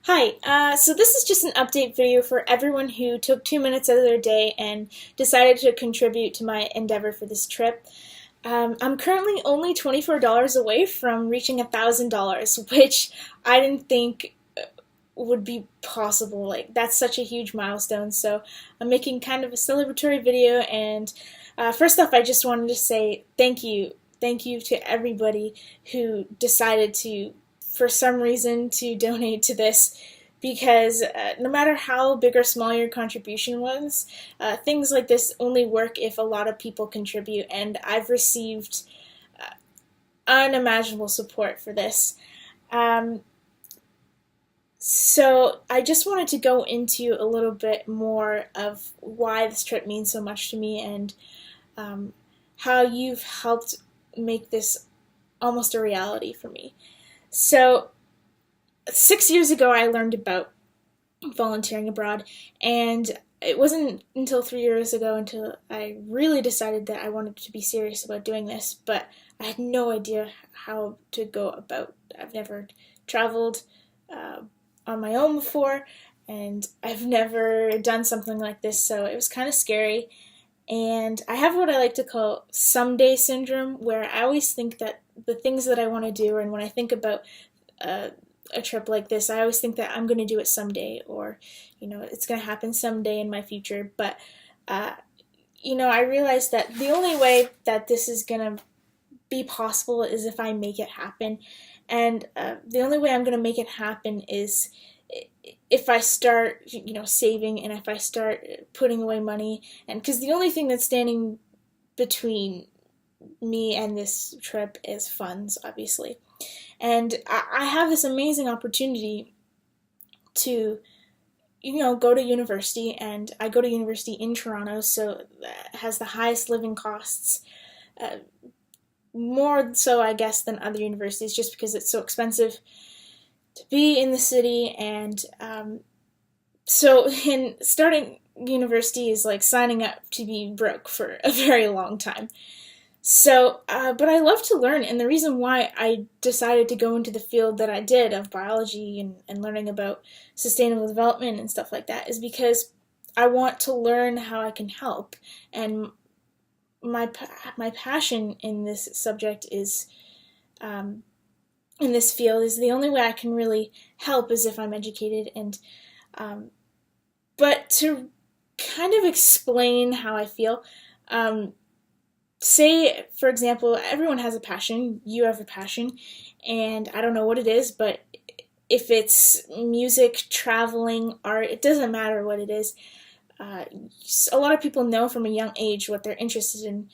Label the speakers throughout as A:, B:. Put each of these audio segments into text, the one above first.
A: Hi, so this is just an update video for everyone who took 2 minutes out of their day and decided to contribute to my endeavor for this trip. I'm currently only $24 away from reaching $1,000, which I didn't think would be possible. Like, that's such a huge milestone, so I'm making kind of a celebratory video, and first off, I just wanted to say thank you. Thank you to everybody who decided to, for some reason, to donate to this, because no matter how big or small your contribution was, things like this only work if a lot of people contribute, and I've received unimaginable support for this. Um, so I just wanted to go into a little bit more of why this trip means so much to me, and um, how you've helped make this almost a reality for me. So 6 years ago, I learned about volunteering abroad, and it wasn't until 3 years ago until I really decided that I wanted to be serious about doing this, but I had no idea how to go about. I've never traveled on my own before, and I've never done something like this, so it was kind of scary. And I have what I like to call someday syndrome, where I always think that the things that I want to do, and when I think about uh, a trip like this, I always think that I'm going to do it someday, or, it's going to happen someday in my future. But, I realize that the only way that this is going to be possible is if I make it happen. And the only way I'm going to make it happen is if I start, saving, and if I start putting away money. And because the only thing that's standing between me and this trip is funds, obviously. And I have this amazing opportunity to, go to university, and I go to university in Toronto, so it has the highest living costs, uh, more so, I guess, than other universities, just because it's so expensive to be in the city. And so in starting university is like signing up to be broke for a very long time. So, but I love to learn, and the reason why I decided to go into the field that I did of biology, and learning about sustainable development and stuff like that, is because I want to learn how I can help. And my passion in this subject is, in this field, is the only way I can really help is if I'm educated. And but to kind of explain how I feel, say, for example, everyone has a passion. You have a passion, and I don't know what it is, but if it's music, traveling, art, it doesn't matter what it is. A lot of people know from a young age what they're interested in,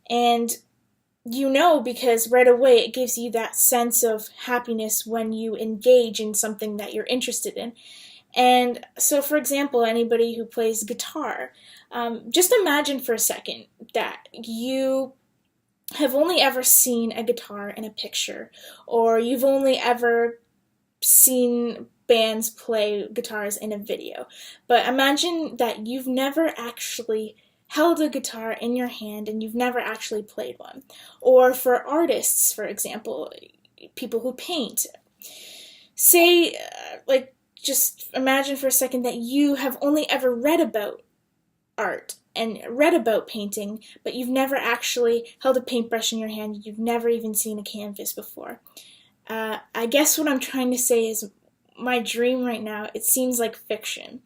A: and because right away it gives you that sense of happiness when you engage in something that you're interested in. And so, for example, anybody who plays guitar, just imagine for a second that you have only ever seen a guitar in a picture, or you've only ever seen bands play guitars in a video. But imagine that you've never actually held a guitar in your hand, and you've never actually played one. Or for artists, for example, people who paint, say, just imagine for a second that you have only ever read about art and read about painting, but you've never actually held a paintbrush in your hand. You've never even seen a canvas before. I guess what I'm trying to say is, my dream right now, it seems like fiction.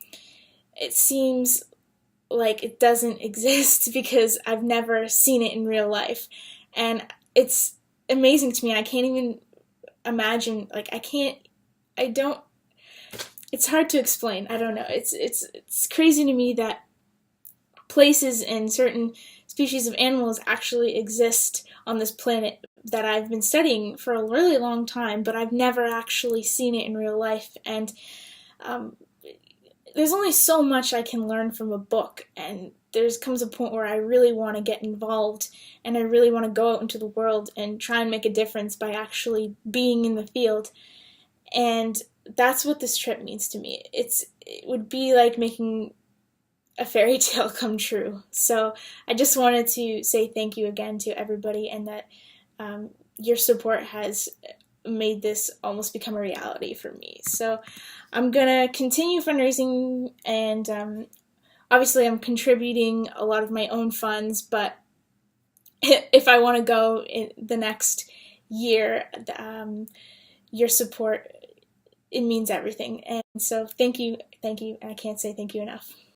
A: It seems like it doesn't exist because I've never seen it in real life. And it's amazing to me. I can't even imagine, it's hard to explain. I don't know. It's crazy to me that places and certain species of animals actually exist on this planet that I've been studying for a really long time, but I've never actually seen it in real life. And there's only so much I can learn from a book, and comes a point where I really want to get involved, and I really want to go out into the world and try and make a difference by actually being in the field. And that's what this trip means to me. It would be like making a fairy tale come true. So I just wanted to say thank you again to everybody, and that your support has made this almost become a reality for me. So I'm gonna continue fundraising, and obviously I'm contributing a lot of my own funds, but if I want to go in the next year, your support, it means everything. And so thank you, and I can't say thank you enough.